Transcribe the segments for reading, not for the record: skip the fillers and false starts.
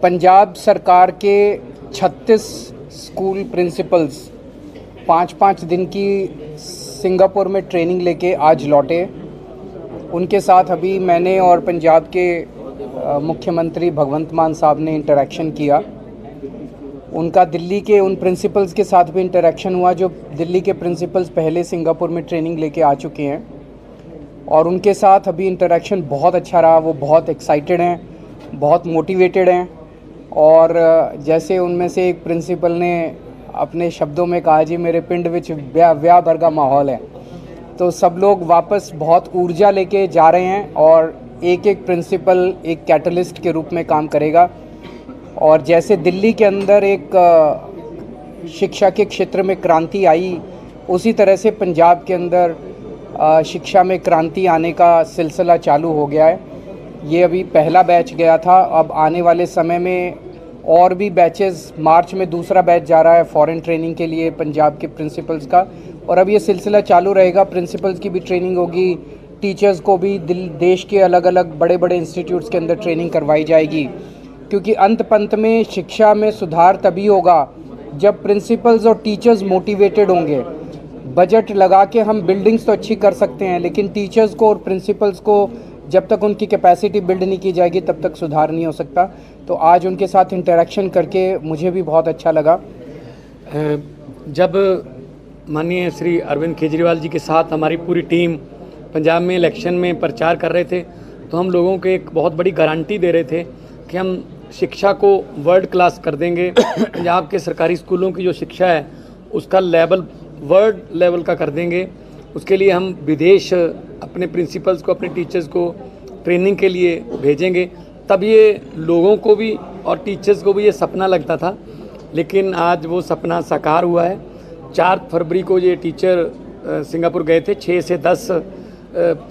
पंजाब सरकार के 36 school principles 5-5 दिन की सिंगापुर में ट्रेनिंग लेके आज लौटे। उनके साथ अभी मैंने और पंजाब के मुख्यमंत्री भगवंत मान साहब ने इंटरेक्शन किया। उनका दिल्ली के उन प्रिंसिपल्स के साथ भी इंटरेक्शन हुआ जो दिल्ली के प्रिंसिपल्स पहले सिंगापुर में ट्रेनिंग लेके आ चुके हैं, और उनके साथ अभी इंटरेक्शन बहुत अच्छा रहा। वो बहुत एक्साइटेड हैं, बहुत मोटिवेटेड हैं, और जैसे उनमें से एक प्रिंसिपल ने अपने शब्दों में कहा, जी मेरे पिंड विच व्याह वर्गा माहौल है। तो सब लोग वापस बहुत ऊर्जा लेके जा रहे हैं, और एक एक प्रिंसिपल एक कैटलिस्ट के रूप में काम करेगा। और जैसे दिल्ली के अंदर एक शिक्षा के क्षेत्र में क्रांति आई, उसी तरह से पंजाब के अंदर शिक्षा में क्रांति आने का सिलसिला चालू हो गया है। ये अभी पहला बैच गया था, अब आने वाले समय में और भी बैचेस, मार्च में दूसरा बैच जा रहा है फॉरेन ट्रेनिंग के लिए पंजाब के प्रिंसिपल्स का, और अब ये सिलसिला चालू रहेगा। प्रिंसिपल्स की भी ट्रेनिंग होगी, टीचर्स को भी देश के अलग अलग बड़े बड़े इंस्टीट्यूट्स के अंदर ट्रेनिंग करवाई जाएगी, क्योंकि अंत पंत में शिक्षा में सुधार तभी होगा जब प्रिंसिपल्स और टीचर्स मोटिवेटेड होंगे। बजट लगा के हम बिल्डिंग्स तो अच्छी कर सकते हैं, लेकिन टीचर्स को और प्रिंसिपल्स को जब तक उनकी कैपेसिटी बिल्ड नहीं की जाएगी तब तक सुधार नहीं हो सकता। तो आज उनके साथ इंटरेक्शन करके मुझे भी बहुत अच्छा लगा। जब माननीय श्री अरविंद केजरीवाल जी के साथ हमारी पूरी टीम पंजाब में इलेक्शन में प्रचार कर रहे थे, तो हम लोगों को एक बहुत बड़ी गारंटी दे रहे थे कि हम शिक्षा को वर्ल्ड क्लास कर देंगे। पंजाब के सरकारी स्कूलों की जो शिक्षा है उसका लेवल वर्ल्ड लेवल का कर देंगे। उसके लिए हम विदेश अपने प्रिंसिपल्स को, अपने टीचर्स को ट्रेनिंग के लिए भेजेंगे। तब ये लोगों को भी और टीचर्स को भी ये सपना लगता था, लेकिन आज वो सपना साकार हुआ है। 4 फरवरी को ये टीचर सिंगापुर गए थे। 6 से 10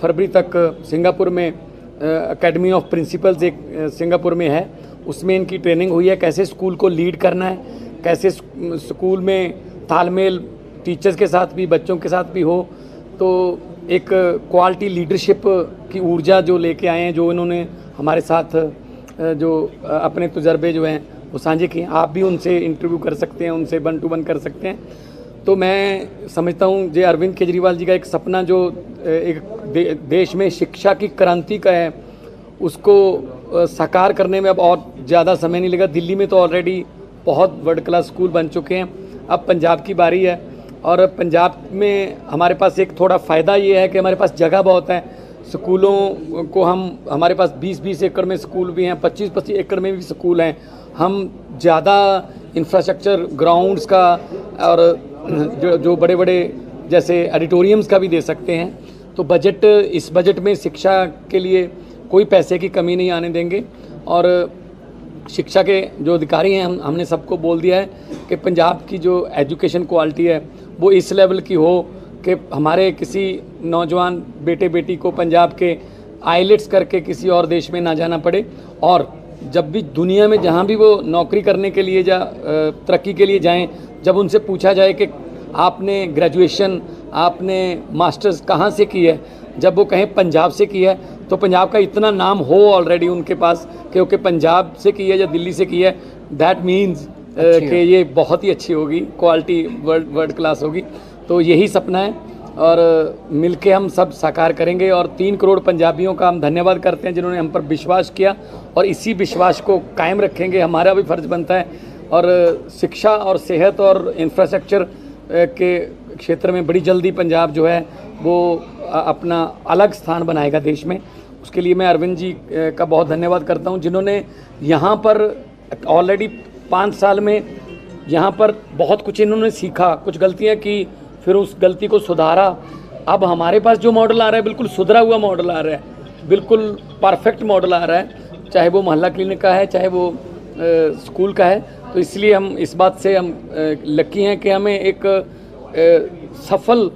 फरवरी तक सिंगापुर में एकेडमी ऑफ प्रिंसिपल्स एक सिंगापुर में है, उसमें इनकी ट्रेनिंग हुई है, कैसे स्कूल को लीड करना है, कैसे स्कूल में तालमेल टीचर्स के साथ भी बच्चों के साथ भी हो। तो एक क्वालिटी लीडरशिप की ऊर्जा जो लेके आए हैं, जो इन्होंने हमारे साथ जो अपने तजुर्बे जो हैं वो साझे किए। आप भी उनसे इंटरव्यू कर सकते हैं, उनसे 1 to 1 कर सकते हैं। तो मैं समझता हूँ जे अरविंद केजरीवाल जी का एक सपना जो एक देश में शिक्षा की क्रांति का है, उसको साकार करने में अब और ज़्यादा समय नहीं लगा। दिल्ली में तो ऑलरेडी बहुत वर्ल्ड क्लास स्कूल बन चुके हैं, अब पंजाब की बारी है। और पंजाब में हमारे पास एक थोड़ा फ़ायदा ये है कि हमारे पास जगह बहुत है। स्कूलों को हमारे पास 20-20 एकड़ में स्कूल भी हैं, 25-25 एकड़ में भी स्कूल हैं। हम ज़्यादा इंफ्रास्ट्रक्चर ग्राउंड्स का और जो बड़े बड़े जैसे ऑडिटोरियम्स का भी दे सकते हैं। तो इस बजट में शिक्षा के लिए कोई पैसे की कमी नहीं आने देंगे। और शिक्षा के जो अधिकारी हैं, हमने सबको बोल दिया है कि पंजाब की जो एजुकेशन क्वालिटी है वो इस लेवल की हो कि हमारे किसी नौजवान बेटे बेटी को पंजाब के आईलेट्स करके किसी और देश में ना जाना पड़े। और जब भी दुनिया में जहाँ भी वो नौकरी करने के लिए तरक्की के लिए जाएं, जब उनसे पूछा जाए कि आपने ग्रेजुएशन, आपने मास्टर्स कहाँ से की है, जब वो कहें पंजाब से की है, तो पंजाब का इतना नाम हो ऑलरेडी उनके पास क्योंकि पंजाब से की है या दिल्ली से की है, दैट मीन्स कि ये बहुत ही अच्छी होगी, क्वालिटी वर्ल्ड क्लास होगी। तो यही सपना है, और मिलके हम सब साकार करेंगे। और 3 करोड़ पंजाबियों का हम धन्यवाद करते हैं जिन्होंने हम पर विश्वास किया, और इसी विश्वास को कायम रखेंगे। हमारा भी फर्ज बनता है, और शिक्षा और सेहत और इंफ्रास्ट्रक्चर के क्षेत्र में बड़ी जल्दी पंजाब जो है वो अपना अलग स्थान बनाएगा देश में। उसके लिए मैं अरविंद जी का बहुत धन्यवाद करता हूं, जिन्होंने यहाँ पर ऑलरेडी 5 साल में यहाँ पर बहुत कुछ इन्होंने सीखा, कुछ गलतियाँ की, फिर उस गलती को सुधारा। अब हमारे पास जो मॉडल आ रहा है बिल्कुल सुधरा हुआ मॉडल आ रहा है, बिल्कुल परफेक्ट मॉडल आ रहा है, चाहे वो मोहल्ला क्लिनिक का है, चाहे वो स्कूल का है। तो इसलिए हम इस बात से हम लकी हैं कि हमें एक सफल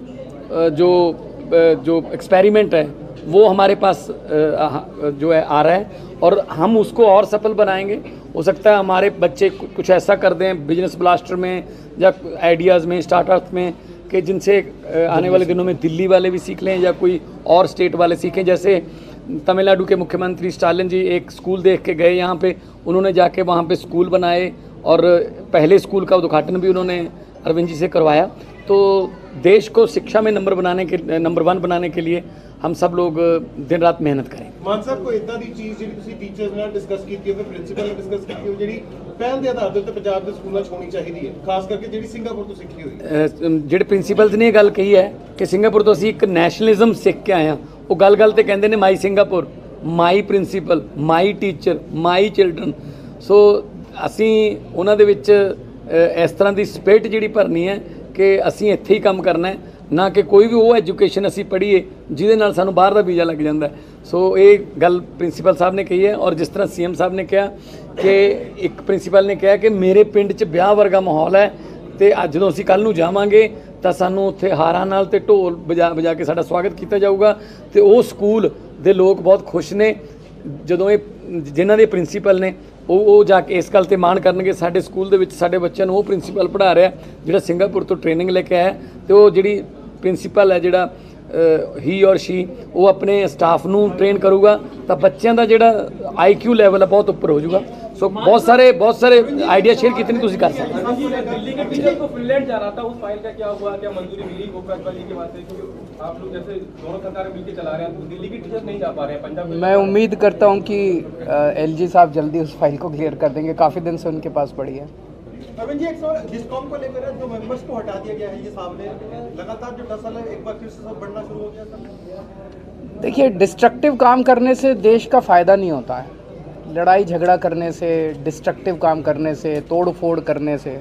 जो एक्सपेरिमेंट है वो हमारे पास जो है आ रहा है, और हम उसको और सफल बनाएंगे। हो सकता है हमारे बच्चे कुछ ऐसा कर दें बिजनेस ब्लास्टर में या आइडियाज़ में, स्टार्टअप में, कि जिनसे आने वाले दिनों में दिल्ली वाले भी सीख लें या कोई और स्टेट वाले सीखें। जैसे तमिलनाडु के मुख्यमंत्री स्टालिन जी एक स्कूल देख के गए यहाँ पे, उन्होंने जाके वहाँ पे स्कूल बनाए और पहले स्कूल का उद्घाटन भी उन्होंने अरविंद जी से करवाया। तो देश को शिक्षा में नंबर 1 बनाने के लिए हम सब लोग दिन रात मेहनत करें। मान साहब कोई इदां दी चीज़ जिहड़ी तुसीं टीचर्स नाल डिस्कस कीती होवे, प्रिंसीपल नाल डिस्कस कीती होवे, जिहड़ी पहल दे आधार ते पंजाब दे स्कूलों 'च होनी चाहिदी है, खास करके जिहड़ी सिंगापुर तो सीखी हुई। ਜਿਹੜੇ ਪ੍ਰਿੰਸੀਪਲਸ ਨੇ ਇਹ ਗੱਲ ਕਹੀ ਹੈ ਕਿ ਸਿੰਗਾਪੁਰ ਤੋਂ ਅਸੀਂ ਇੱਕ ਨੈਸ਼ਨਲਿਜ਼ਮ ਸਿੱਖ ਕੇ ਆਏ ਹਾਂ। ਉਹ ਗੱਲ ਤੇ ਕਹਿੰਦੇ ਨੇ ਮਾਈ ਸਿੰਗਾਪੁਰ, ਮਾਈ ਪ੍ਰਿੰਸੀਪਲ, ਮਾਈ ਟੀਚਰ, ਮਾਈ ਚਿਲਡਰਨ। ਸੋ ਅਸੀਂ ਉਹਨਾਂ ਦੇ ਵਿੱਚ ਇਸ ਤਰ੍ਹਾਂ ਦੀ ਸਪਿਰਿਟ ਜਿਹੜੀ ਭਰਨੀ ਹੈ ਕਿ ਅਸੀਂ ਇੱਥੇ ਹੀ ਕੰਮ ਕਰਨਾ ਹੈ, ਨਾ ਕਿ ਕੋਈ ਵੀ ਉਹ ਐਜੂਕੇਸ਼ਨ ਅਸੀਂ ਪੜ੍ਹੀਏ ਜਿਹਦੇ ਨਾਲ ਸਾਨੂੰ ਬਾਹਰ ਦਾ ਵੀਜ਼ਾ ਲੱਗ ਜਾਂਦਾ। ਸੋ ਇਹ ਗੱਲ ਪ੍ਰਿੰਸੀਪਲ ਸਾਹਿਬ ਨੇ ਕਹੀ ਹੈ। ਔਰ ਜਿਸ ਤਰ੍ਹਾਂ ਸੀਐਮ ਸਾਹਿਬ ਨੇ ਕਿਹਾ ਕਿ ਇੱਕ ਪ੍ਰਿੰਸੀਪਲ ਨੇ ਕਿਹਾ ਕਿ ਮੇਰੇ ਪਿੰਡ 'ਚ ਵਿਆਹ ਵਰਗਾ ਮਾਹੌਲ ਹੈ ਤੇ ਅੱਜ ਜਦੋਂ ਅਸੀਂ ਕੱਲ੍ਹ ਨੂੰ ਜਾਵਾਂਗੇ ਤਾਂ ਸਾਨੂੰ ਉੱਥੇ ਹਾਰਾਂ ਨਾਲ ਤੇ ਢੋਲ ਵਜਾ ਕੇ ਸਾਡਾ ਸਵਾਗਤ ਕੀਤਾ ਜਾਊਗਾ। ਤੇ ਉਹ ਸਕੂਲ ਦੇ ਲੋਕ ਬਹੁਤ ਖੁਸ਼ ਨੇ ਜਦੋਂ ਇਹ ਜਿਨ੍ਹਾਂ ਦੇ ਪ੍ਰਿੰਸੀਪਲ ਨੇ ਉਹ ਜਾ ਕੇ ਇਸ ਗੱਲ ਤੇ ਮਾਣ ਕਰਨਗੇ ਸਾਡੇ ਸਕੂਲ ਦੇ ਵਿੱਚ ਸਾਡੇ ਬੱਚਿਆਂ ਨੂੰ ਉਹ ਪ੍ਰਿੰਸੀਪਲ ਪੜ੍ਹਾ ਰਿਹਾ ਜਿਹੜਾ ਸਿੰਗਾਪੁਰ ਤੋਂ ਟ੍ਰੇਨਿੰਗ ਲੈ ਕੇ ਆਇਆ। ਤੇ ਉਹ ਜਿਹੜੀ ਪ੍ਰਿੰਸੀਪਲ ਹੈ ਜਿਹੜਾ ਹੀ ਔਰ ਸ਼ੀ ਉਹ ਆਪਣੇ ਸਟਾਫ ਨੂੰ ਟ੍ਰੇਨ ਕਰੂਗਾ ਤਾਂ ਬੱਚਿਆਂ ਦਾ ਜਿਹੜਾ IQ ਲੈਵਲ ਹੈ ਬਹੁਤ ਉੱਪਰ ਹੋ ਜਾਊਗਾ। सो बहुत सारे आइडिया शेयर कितने ਤੁਸੀਂ कर सकते हैं। दिल्ली के टीचर को फिनलैंड जा रहा था, उस फाइल का क्या हुआ, क्या मंजूरी मिली कोपरगाली के बाद से? क्योंकि आप लोग जैसे दोनों सरकारें मिलकर चला रहे हैं तो दिल्ली के टीचर नहीं जा पा रहे हैं पंजाब। मैं उम्मीद करता हूं कि LG साहब जल्दी उस फाइल को क्लियर कर देंगे, काफ़ी दिन से उनके पास पड़ी है। अरविंद जी, एक सवाल डिस्कॉम को लेकर है, जो मेंबर्स को हटा दिया गया है, ये सामने लगातार जो टसल है एक बार फिर से सब बढ़ना शुरू हो गया सर। देखिए, डिस्ट्रक्टिव काम करने से देश का फ़ायदा नहीं होता है। लड़ाई झगड़ा करने से, डिस्ट्रक्टिव काम करने से, तोड़ फोड़ करने से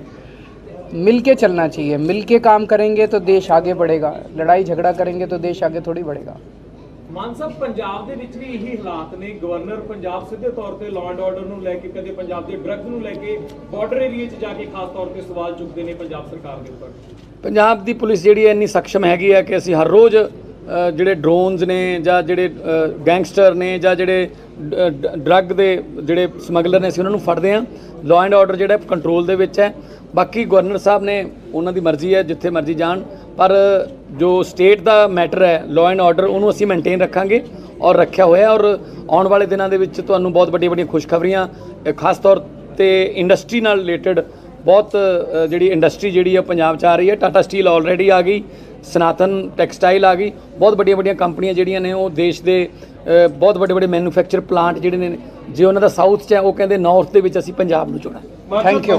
मिल के चलना चाहिए। मिल के काम करेंगे तो देश आगे बढ़ेगा, लड़ाई झगड़ा करेंगे तो देश आगे थोड़ी बढ़ेगा। ਮਾਨ ਸਾਹਿਬ, ਪੰਜਾਬ ਦੇ ਵਿੱਚ ਵੀ ਇਹੀ ਹਾਲਾਤ ਨੇ। ਗਵਰਨਰ ਪੰਜਾਬ ਸਿੱਧੇ ਤੌਰ ਤੇ ਲਾਅ ਐਂਡ ਆਰਡਰ ਨੂੰ ਲੈ ਕੇ, ਕਦੇ ਪੰਜਾਬ ਦੇ ਡਰੱਗਸ ਨੂੰ ਲੈ ਕੇ ਬਾਰਡਰ ਏਰੀਆ 'ਚ ਜਾ ਕੇ ਖਾਸ ਤੌਰ ਤੇ ਸਵਾਲ ਚੁੱਕਦੇ ਨੇ ਪੰਜਾਬ ਸਰਕਾਰ ਦੇ ਉੱਪਰ। ਪੰਜਾਬ ਦੀ ਪੁਲਿਸ ਜਿਹੜੀ ਹੈ ਇੰਨੀ ਸક્ષਮ ਹੈਗੀ ਹੈ ਕਿ ਅਸੀਂ ਹਰ ਰੋਜ਼ ਜਿਹੜੇ ਡਰੋਨਸ ਨੇ ਜਾਂ ਜਿਹੜੇ ਗੈਂਗਸਟਰ ਨੇ ਜਾਂ ਜਿਹੜੇ ਡਰੱਗ ਦੇ ਜਿਹੜੇ ਸਮਗਲਰ ਨੇ ਅਸੀਂ ਉਹਨਾਂ ਨੂੰ ਫੜਦੇ ਹਾਂ। ਲਾਅ ਐਂਡ ਆਰਡਰ ਜਿਹੜਾ ਕੰਟਰੋਲ ਦੇ ਵਿੱਚ ਹੈ। ਬਾਕੀ ਗਵਰਨਰ ਸਾਹਿਬ ਨੇ ਉਹਨਾਂ ਦੀ ਮਰਜ਼ੀ ਹੈ ਜਿੱਥੇ ਮਰਜ਼ੀ ਜਾਣ, ਪਰ ਜੋ ਸਟੇਟ ਦਾ ਮੈਟਰ ਹੈ ਲਾਅ ਐਂਡ ਆਰਡਰ ਉਹਨੂੰ ਅਸੀਂ ਮੇਨਟੇਨ ਰੱਖਾਂਗੇ ਔਰ ਰੱਖਿਆ ਹੋਇਆ। ਔਰ ਆਉਣ ਵਾਲੇ ਦਿਨਾਂ ਦੇ ਵਿੱਚ ਤੁਹਾਨੂੰ ਬਹੁਤ ਵੱਡੀਆਂ ਖੁਸ਼ਖਬਰੀਆਂ ਖਾਸ ਤੌਰ ਤੇ ਇੰਡਸਟਰੀ ਨਾਲ ਰਿਲੇਟਡ ਬਹੁਤ ਜਿਹੜੀ ਇੰਡਸਟਰੀ ਜਿਹੜੀ ਹੈ ਪੰਜਾਬ 'ਚ ਆ ਰਹੀ ਹੈ। ਟਾਟਾ ਸਟੀਲ ਆਲਰੇਡੀ ਆ ਗਈ, ਸਨਾਤਨ ਟੈਕਸਟਾਈਲ ਆ ਗਈ, ਬਹੁਤ ਵੱਡੀਆਂ ਕੰਪਨੀਆਂ ਜਿਹੜੀਆਂ ਨੇ ਉਹ ਦੇਸ਼ ਦੇ ਬਹੁਤ ਵੱਡੇ ਮੈਨੂਫੈਕਚਰ ਪਲਾਂਟ ਜਿਹੜੇ ਨੇ ਜੇ ਉਹਨਾਂ ਦਾ ਸਾਊਥ 'ਚ ਹੈ ਉਹ ਕਹਿੰਦੇ ਨਾਰਥ ਦੇ ਵਿੱਚ ਅਸੀਂ ਪੰਜਾਬ ਨੂੰ ਚੁਣਾ। Thank you.